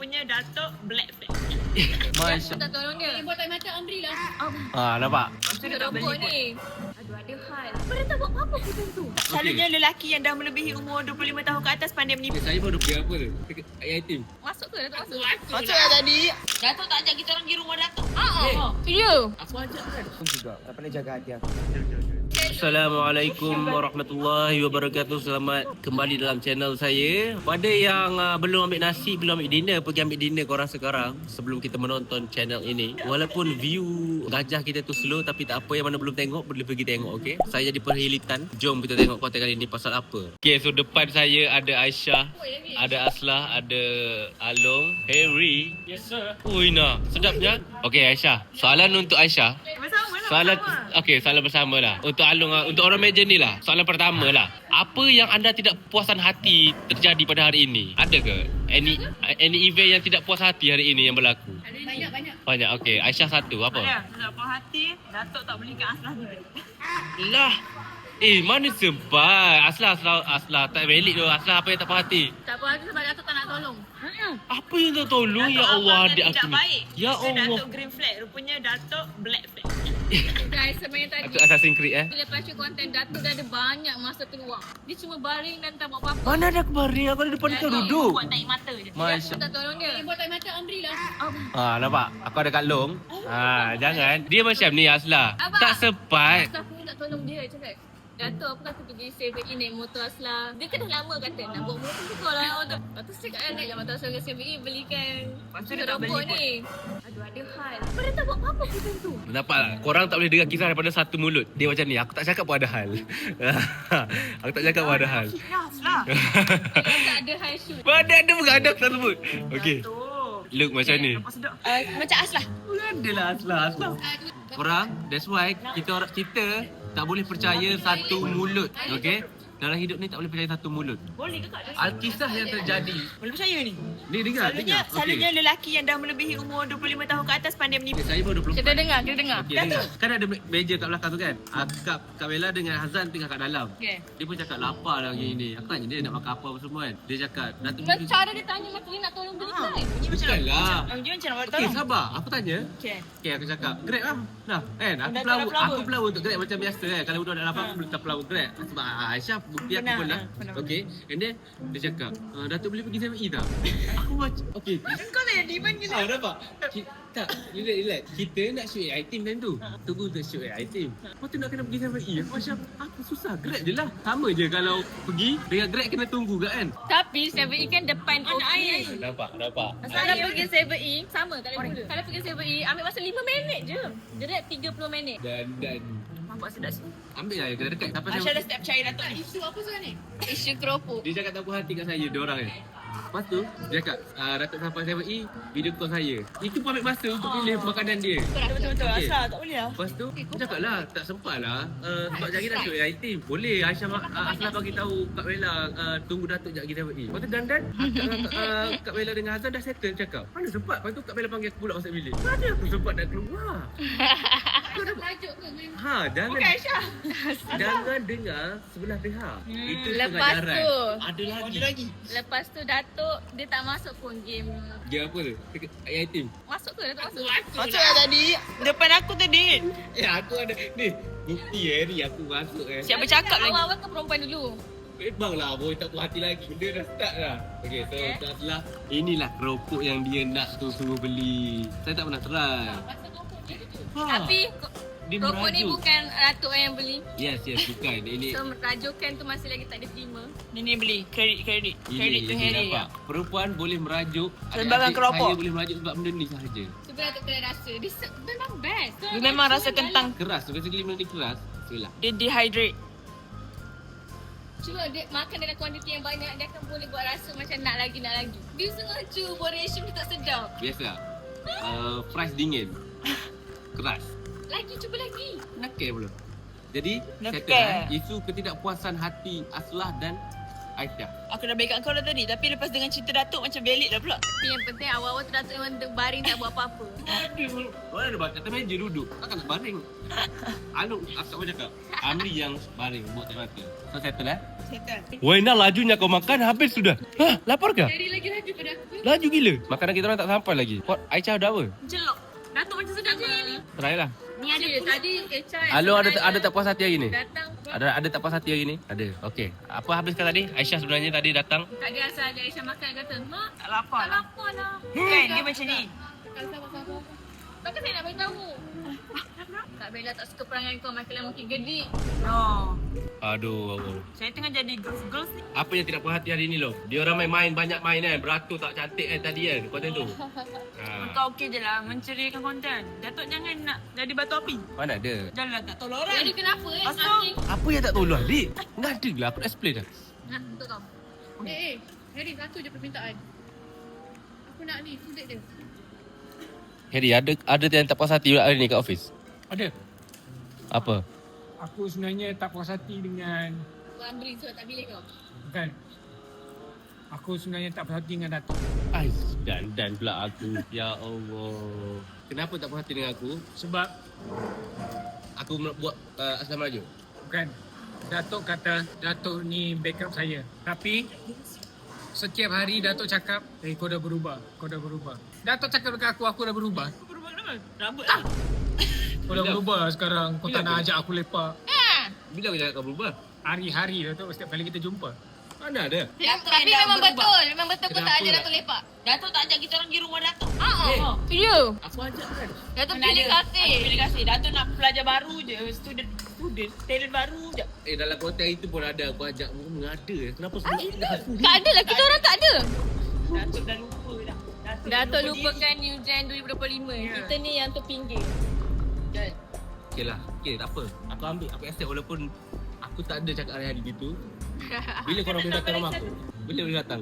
rupanya Datuk black flag. Masya. Tak tolong dia. Buat tak mata Amri lah. Nampak? Dia robot ni. Aduh, ada hal. Apa dia tak buat apa-apa pun tu? Selalunya lelaki yang dah melebihi umur 25 tahun ke atas pandai menipu. Saya baru pergi apa tu? Yatim. Masuk ke? Datuk masuk? Macam lah tadi. Datuk tak ajak kita orang pergi rumah Datuk. Video. Aku ajak kan? Aku juga, tak pandai jaga hati aku. Assalamualaikum warahmatullahi wabarakatuh. Selamat kembali dalam channel saya. Pada yang belum ambil nasi, belum ambil dinner, pergi ambil dinner korang sekarang sebelum kita menonton channel ini. Walaupun view gajah kita tu slow, tapi tak apa, yang mana belum tengok boleh pergi tengok, okey? Saya jadi perhilitan. Jom kita tengok konten kali ini pasal apa. Okey, so depan saya ada Aisyah, ada Aslah, ada Along, Harry. Yes sir. Uina, sedapnya. Okey Aisyah, soalan untuk Aisyah. Bersama lah. Soalan okey, soalan bersama lah. Untuk Along, untuk orang meja ni lah. Soalan pertama lah. Apa yang anda tidak puasan hati terjadi pada hari ini? Ada ke? Any event yang tidak puas hati hari ini yang berlaku? Banyak. Banyak. Okey, Aisyah satu. Apa? Ya, tak puas hati. Datuk tak belikan Aslah ni. Lah. Mana sempat? Aslah tak valid tu. Aslah apa yang tak puas hati? Tak puas hati sebab Datuk tak nak tolong. Apa yang tak tolong? Ya Datuk Allah, abang adik dah aku tidak ni. baik. Ya Kita Allah. Datuk green flag. Rupanya Datuk black flag. Guys, sebenarnya tadi Datuk Assassin's Creed lepas shoot konten Datuk dah ada banyak masa keluar. Dia cuma baring dan tak buat apa-apa. Mana ada kemarin? Aku ada depan kau duduk. Buat tarik mata je. Masya. Tak tolong dia. Buat tak mata Amri lah. Nampak? Aku ada kat Long. Jangan. Dia macam ni Aslah. Abang. Tak sempat. Staff pun tak tolong dia. Cakap, Datuk, apa kata pergi 7E naik motor Aslah. Dia kan dah lama kata nak bawa motor tu kau lah. Lepas tu saya cakap naik lah motor Aslah ke 7E belikan. Lepas tu dia tak robot beli ni. Aduh, ada hal. Apa dia tak buat apa-apa pun tu? Nampak tak? Korang tak boleh dengar kisah daripada satu mulut. Dia macam ni. Aku tak cakap pun ada hal. Aku tak cakap pun ada hal. Ya, Aslah. Dia tak ada hal shoot. Mana ada pun ada tak sebut. Okay. Datuk. Look macam ni. Nampak sedap. Macam Aslah. Adalah Aslah. Korang, that's why kita tak boleh percaya satu mulut. Okay? Dalam hidup ni tak boleh percaya satu mulut. Boleh ke tak? Alkisah yang terjadi. Boleh percaya ni? Ni dengar. Selalunya lelaki yang dah melebihi umur 25 tahun ke atas pandai menipu. Saya baru 24. Kita dengar. Okay, dengar. Kan ada meja kat belakang tu kan? Kak Bella dengan Hazan tengah kat dalam. Okay. Dia pun cakap lapar lah hari ni. Aku tanya dia nak makan apa semua kan. Dia cakap Datuk Dan cara dia tanya macam dia nak tolong beli kan? Bukanlah. Dia macam nak Okey, tolong. sabar. Aku tanya. Okay. Okey, aku cakap Grab lah. Nah, kan? Dah tak nak Aku pelawa untuk Grab macam biasa kan. Kalau budak dalam aku boleh tak pelawa Grab. Sebab Aisyah bukti aku Benar, pernah. benar. Okey. And then dia cakap, Datuk boleh pergi 7E tak? Aku macam okey. Kau tak yang demand gitu. Nampak? Tak, relax. Kita nak shoot AI team time tu. Tunggu untuk shoot AI team. Lepas tu nak kena pergi 7E. Aku macam, aku susah. Grab je lah. Sama je kalau pergi dengan Grab kena tunggu kan? Tapi 7E kan depan OP. Nampak. Kalau pergi 7E, sama tak ada gula. Kalau pergi 7E, ambil masa 5 minit je. Direct 30 minit. Dan Nampak sedap sini. ambil lah yang kena dekat. Tapi Aisyah dah step percaya Datuk ni. Isu apa sekarang ni? Isu keropok. dia cakap tak puas hati kat saya, dia orang kan. Lepas tu, dia cakap, Datuk sampai 7E, video call saya. Itu pun ambil masa untuk pilih makanan dia. Betul-betul. Okey. Aslah tak boleh lah. Lepas tu, dia cakap lah, tak sempat lah. Sebab jari Datuk AI team. Boleh, Aslah bagi tahu Kak Bella, tunggu Datuk jap pergi 7E. Lepas tu dandan, Kak Bella dengan Hazan dah settle cakap. Mana sempat? Lepas tu Kak Bella panggil aku pula masuk bilik. Mana aku sempat nak keluar? Tajuk ke? Jangan. Bukan Aisyah. Jangan dengar sebelah pihak. Itu Lepas pengajaran. tu. Ada lagi. Lepas tu Datuk, dia tak masuk pun game. Dia apa tu? AI team. Masuk ke Datuk masuk? Macam lah tadi. Depan aku tadi. Aku ada ni. Bukti Harry aku masuk Siap bercakap lagi. Awal-awal ke perempuan dulu? Memang lah boy, tak puas hati lagi. Benda dah start dah. Okay, so Okay. Aslah, inilah keropok yang dia nak tu suruh beli. Saya tak pernah try. Pasal keropok dia tu. Ha. Tapi Dia keropok ni merajuk. bukan Datuk yang beli. Yes, bukan. Ini So rajukan tu masih lagi tak diterima. Ini beli. Kredit tu ini Harry. nampak. Perempuan boleh merajuk. Sebarang Adik-adik keropok. Saya boleh merajuk sebab benda ni sahaja. Cuba Datuk kena rasa. Dia memang best. Dia memang rasa kentang. Keras. Basically benda ni keras. Itulah. Dia dehydrate. Cuba dia makan dalam kuantiti yang banyak, dia akan boleh buat rasa macam nak lagi. Dia sengaja buat ration dia tak sedap. Biasa. Fries dingin. Keras. Lagi, cuba lagi. Nakal pula. Jadi, Nakal. kata isu ketidakpuasan hati Aslah dan Aisyah. Aku dah baikkan kau dah tadi. Tapi lepas dengan cerita Datuk macam belik dah pula. Tapi yang penting awal-awal tu Datuk memang terbaring tak buat apa-apa. Aduh, mana ada bakat atas meja duduk. Takkan nak baring. Aluk, aku tak boleh cakap. Amri yang baring buat tak mata. So settle Settle. Waina lajunya kau makan habis sudah. Hah, lapar ke? Jadi lagi laju pada aku. Laju gila. Makanan kita orang tak sampai lagi. Aisyah ada apa? Jelok. Datuk macam sedap je ni. Try lah. Ni ada tadi kecap. Alo, ada tak puas hati hari ni? Datang. Ada tak puas hati hari ni? Ada. Okey. Apa habiskan tadi? Aisyah sebenarnya tadi datang. Tak ada asal ada Aisyah makan kata, "Mak, Tak lapar tak lah. lapar lah." Kan dia macam ni. Tak sabar. Takkan saya nak beritahu. Tak Bella tak suka perangai kau, makin mungkin gedik. No. Aduh. Saya tengah jadi girls ni. Apa yang tidak puas hati hari ni loh? Dia orang main banyak main kan. Beratur tak cantik kan tadi kan. Konten tu. Kau okey je lah menceriakan konten. Datuk jangan nak jadi batu api. Mana ada? Janganlah tak tolong orang. Jadi kenapa Asal? saking? Apa yang tak tolong adik? Ngada lah aku nak explain dah. Nah, untuk kau. Harry, satu je permintaan. Aku nak ni, sulit dia. Harry, ada yang tak puas hati hari ni kat office? Ada. Apa? Aku sebenarnya tak puas hati dengan... Kau Amri sebab tak pilih kau. Bukan. Aku sebenarnya tak puas hati dengan Datuk. Ais, dan pula aku. Ya Allah. Kenapa tak puas hati dengan aku? Sebab, Aku buat Aslam Melayu. bukan. Datuk kata Datuk ni backup saya. Tapi, setiap hari Datuk cakap, kau dah berubah. Datuk cakap dekat aku dah berubah. Aku berubah kenapa? Rambut lah. Kau dah berubah sekarang. Kau tak Bila nak apa? ajak aku lepak. Bila aku cakap kau berubah? Hari-hari Datuk, setiap kali kita jumpa. Mana ada? Datuk Tapi yang dah memang berubah. betul. Memang betul kau tak Kenapa ajak tak? Datuk lepak. Datuk tak ajak kita orang pergi rumah Datuk. Ya. Aku ajak kan. Datuk Mana pilih ada? kasih. Aku pilih kasih. Datuk nak pelajar baru je. Student. Talent baru je. Dalam konten itu pun ada aku ajak. Mengada. Kenapa semua dah? Tak ada lah. Kita orang tak ada. Datuk dah lupa dah. Datuk lupakan New Gen 2025. Kita ni yang terpinggir. Okey lah. Okey, tak apa. Aku ambil. Aku accept walaupun aku tak ada cakap hari-hari gitu. Bila korang boleh datang rumah aku? Bila boleh datang?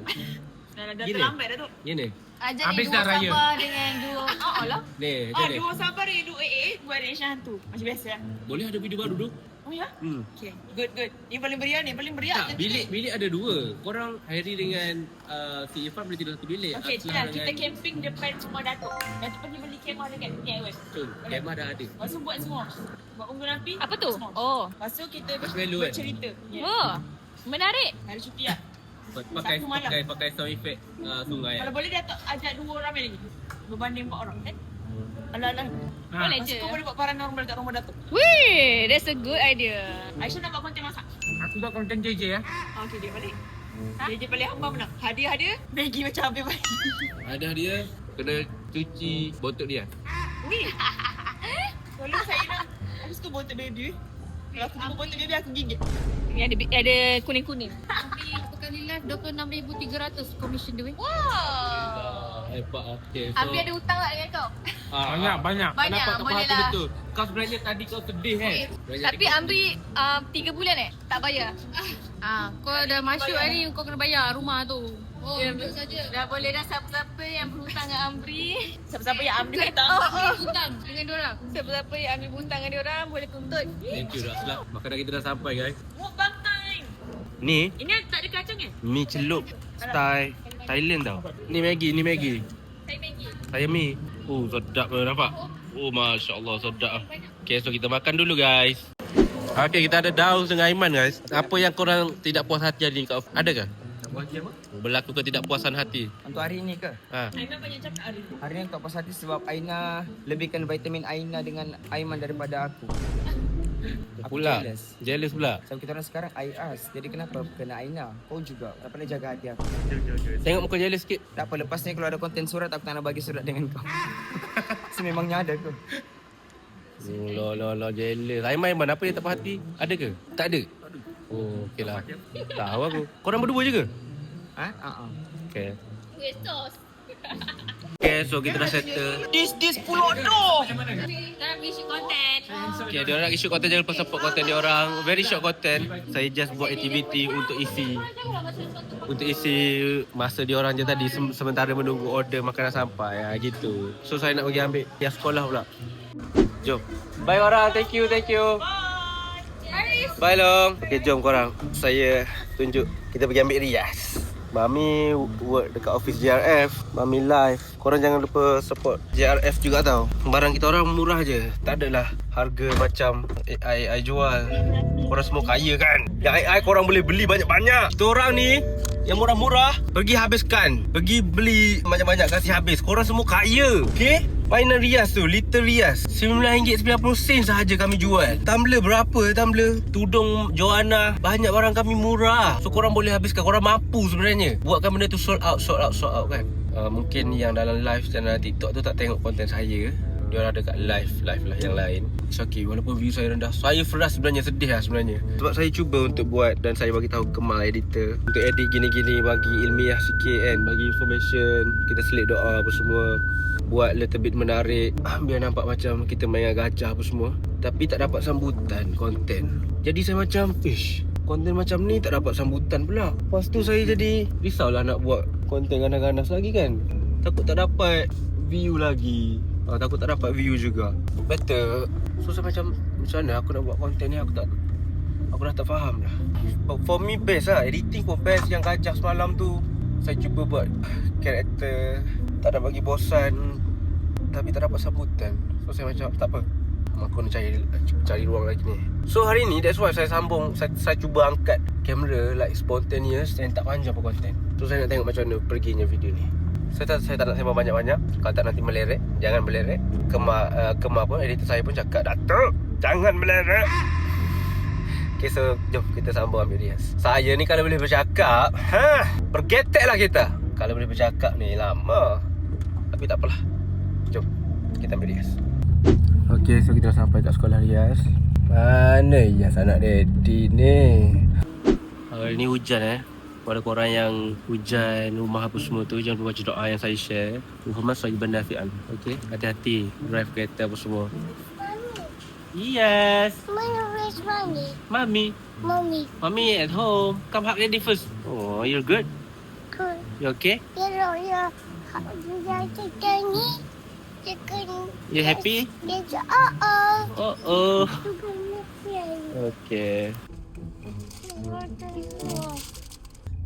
Dah Gila. terlambat dah tu. Ni ni. Ajak Habis ni dah dua raya. Sabah dengan dua. Lah. Ni, macam ni. Dua sabar ni. Dua buat reaction hantu. Macam biasa. Boleh ada video baru tu? Oh ya? Hmm. Okay. Good. Ni paling meriah ni. Paling meriah. Tak, bilik ada dua. Korang Harry dengan si Irfan boleh tidur satu bilik. Okay, Aslam kita camping depan rumah Datuk. Datuk pergi beli kemah dekat KL. Betul. Kemah dah ada. Lepas tu buat semua. Buat unggun api. Apa tu? semua. Oh. Lepas tu kita Marshmallow kan? bercerita. Ya. Oh. Menarik. Hari cuti lah. Pakai Satu malam. pakai sound effect sungai. Kalau boleh Datuk ajak dua orang lagi. Berbanding 4 orang kan? Alah. Boleh Lepas je. tu kau boleh buat paranormal kat rumah Datuk. Wih, that's a good idea. Aisyah nak buat konten masak. Aku buat konten JJ ya. Okey, dia balik. Dia balik hamba menang. Hadiah Maggi macam habis balik. Ada dia kena cuci bontot dia. Wih. Kalau saya nak aku suka bontot baby. Kalau aku jumpa bontot baby aku gigit. Yang ada kuning-kuning. Tapi sekali live 26,300 commission dia. Wow. Hebat lah. Okay, so, Abi ada hutang tak dengan kau? Banyak. Banyak, Kenapa tak boleh puas hati lah. betul? Kau sebenarnya tadi kau sedih kan? Tapi Amri 3 bulan tak bayar. Kau dah masuk hari kau kena bayar rumah tu. Oh, saja. Dah boleh dah siapa-siapa yang berhutang dengan Amri. Siapa-siapa yang ambil hutang. Hutang dengan diorang. Siapa-siapa yang ambil hutang dengan diorang boleh tuntut. Thank you Aslam. Makanan kita dah sampai guys. Mukbang time. Ni Ini tak ada kacang kan? mi celup style Thailand tau. Ni Maggi. Saya Maggi. Saya mi. Oh, sedap nampak. Oh, masya-Allah sedap. Okay, so kita makan dulu guys. Okay, kita ada Daus dengan Aiman guys. Apa yang korang tidak puas hati hari ni kat office? Ada ke? Tak puas hati apa? Berlaku ketidakpuasan hati. Untuk hari ni ke? Ha. Aiman banyak cakap hari ni. Hari ni aku tak puas hati sebab Aina lebihkan vitamin Aina dengan Aiman daripada aku. Aku Pula. jealous. Jealous pula. Sebab kita orang sekarang IAS. Jadi kenapa kena Aina? Kau juga. Tak pernah jaga hati aku. Tengok muka jealous sikit. Tak apa, lepas ni kalau ada konten surat aku tak nak bagi surat dengan kau. Sememangnya ada tu. Loh, jealous. Aiman, apa yang tak puas hati? Ada ke? Tak ada? Oh, okey lah. Tahu aku. Korang berdua je ke? Ha? Okay. Wait, tos. Okay, so kita dah settle. Dis pulak doh. Sekarang issue content. Okay, dia orang nak issue konten, jangan lupa support konten dia orang. Very short content. Saya just buat aktiviti untuk isi masa dia orang je tadi sementara menunggu order makanan sampai. Gitu. So saya nak pergi ambil yang sekolah pula. Jom. Bye orang. Thank you. Haris. Bye long. Okay, jom korang. Saya tunjuk kita pergi ambil Rias. Mami work dekat office JRF. Mami live. Korang jangan lupa support JRF juga tau. Barang kita orang murah je. Tak adalah harga macam AI jual. Korang semua kaya kan. Yang AI korang boleh beli banyak-banyak. Kita orang ni yang murah-murah pergi habiskan. Pergi beli banyak-banyak kasih habis. Korang semua kaya. Okay? Mainan Rias tu, liter Rias RM9.90 sahaja kami jual. Tumbler berapa tumbler? Tudung Joanna, banyak barang kami murah. So korang boleh habiskan, korang mampu sebenarnya buatkan benda tu sold out kan. Mungkin yang dalam live channel TikTok tu tak tengok konten saya. Dia orang ada kat live yang lain. It's okay, walaupun view saya rendah. Saya frust sebenarnya, sedih lah sebenarnya. Sebab saya cuba untuk buat dan saya bagi tahu Kemal editor untuk edit gini-gini, bagi ilmiah sikit kan, bagi information, kita selit doa apa semua, buat little bit menarik, biar nampak macam kita main gajah apa semua. Tapi tak dapat sambutan konten. Jadi saya macam, konten macam ni tak dapat sambutan pula. Lepas tu saya jadi risaulah nak buat konten ganas-ganas lagi kan. Takut tak dapat view lagi. Takut tak dapat view juga. Better. So saya macam mana aku nak buat konten ni, aku dah tak faham dah. For me best lah, editing pun best. Yang gajah semalam tu saya cuba buat karakter, tak ada bagi bosan, tapi tak dapat sambutan. So saya macam tak apa, aku nak cari ruang lagi ni. So hari ni that's why saya sambung, saya cuba angkat kamera like spontaneous dan tak panjang pun konten. So saya nak tengok macam mana perginya video ni. Saya tak nak sembang banyak-banyak. Kalau tak nanti meleret. Jangan meleret. Kema pun, editor saya pun cakap, Datuk, jangan meleret. Okay, so jom kita sambung ambil Rias. Saya ni kalau boleh bercakap, bergetek lah kita. Kalau boleh bercakap ni lama. Tapi tak apalah. Jom kita ambil Rias. Okay, so kita sampai kat sekolah Rias. Mana Rias anak daddy ni? Hari ni hujan Pada korang yang hujan rumah apa semua tu, jangan lupa baca doa yang saya share. Muhammad SAW bernafi'an. Okay, hati-hati drive kereta apa semua. Yes. Where's mommy? Mommy. Mommy at home. Come hug daddy first. Oh, you're good? Good. You okay? You happy? Yes. Oh. Okay.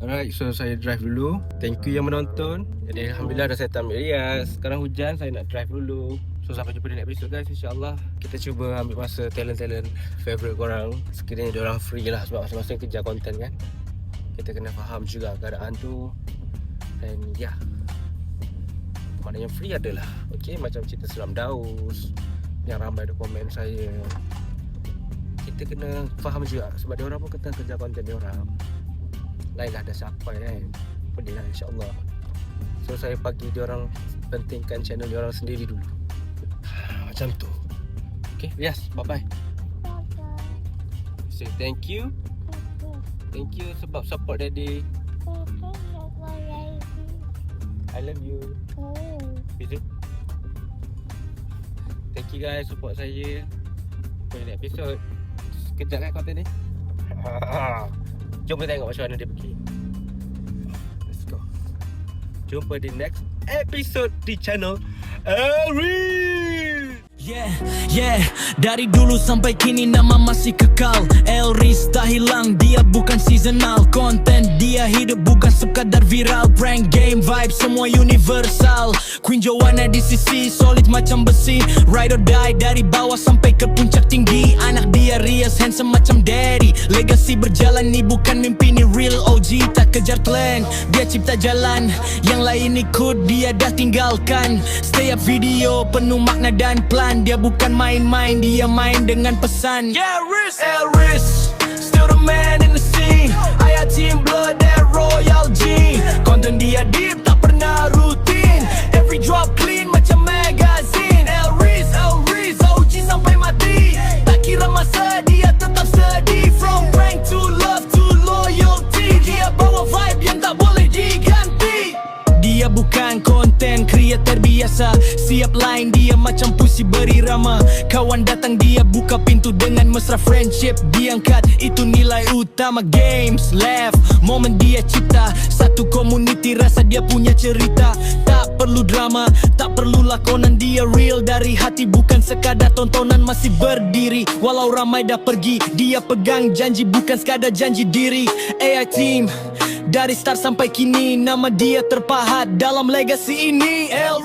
Alright, so saya drive dulu. Thank you yang menonton. Jadi Alhamdulillah dah set up ambil Rias. Sekarang hujan, saya nak drive dulu. So sampai jumpa di next episode guys, insyaAllah. Kita cuba ambil masa talent-talent favourite korang. Sekiranya diorang free lah, sebab masing-masing kerja konten kan. Kita kena faham juga keadaan tu. Dan ya, mana yang free adalah okay, macam cerita Seram Daus yang ramai ada komen saya. Kita kena faham juga, sebab diorang pun kena kerja konten diorang. Lainlah dah sampai kan. Boleh lah insyaAllah. So saya bagi diorang pentingkan channel diorang sendiri dulu. Macam tu. Okay, Rias, bye-bye. Say thank you. Thank you sebab support daddy. I love you. Is it? Thank you guys support saya. For the episode. Kejap kan konten ni. Jom kita tengok macam mana dia pergi. Let's go. Jumpa di next episode di channel Elris. Yeah, dari dulu sampai kini nama masih kekal. Elris tak hilang, dia bukan seasonal. Konten dia hidup bukan sekadar viral. Prank game vibe semua universal. Queen Joanna di sisi solid macam besi. Ride or die dari bawah sampai ke puncak tinggi. Anak dia Rias handsome macam daddy. Legacy berjalan ni bukan mimpi ni real OG. Tak kejar trend, dia cipta jalan. Yang lain ikut dia dah tinggalkan. Setiap video penuh makna dan plan. Dia bukan main-main, dia main dengan pesan. Yeah, Elris, still the man in the scene. Ayah team blood that royal G. Konten dia deep, tak pernah rutin. Every drop clean macam magazine. Elris, OG sampai mati. Tak kira masa dia tetap steady. From prank to love to loyalty. Dia bawa vibe yang tak boleh diganti. Dia bukan konten creator biasa. Siap line dia macam puisi berirama. Kawan datang dia buka pintu dengan mesra. Friendship diangkat, itu nilai utama. Games left, momen dia cipta. Satu community rasa dia punya cerita. Tak perlu drama, tak perlu lakonan. Dia real dari hati, bukan sekadar tontonan. Masih berdiri walau ramai dah pergi. Dia pegang janji, bukan sekadar janji diri. AI Team dari start sampai kini, nama dia terpahat dalam legasi ini. El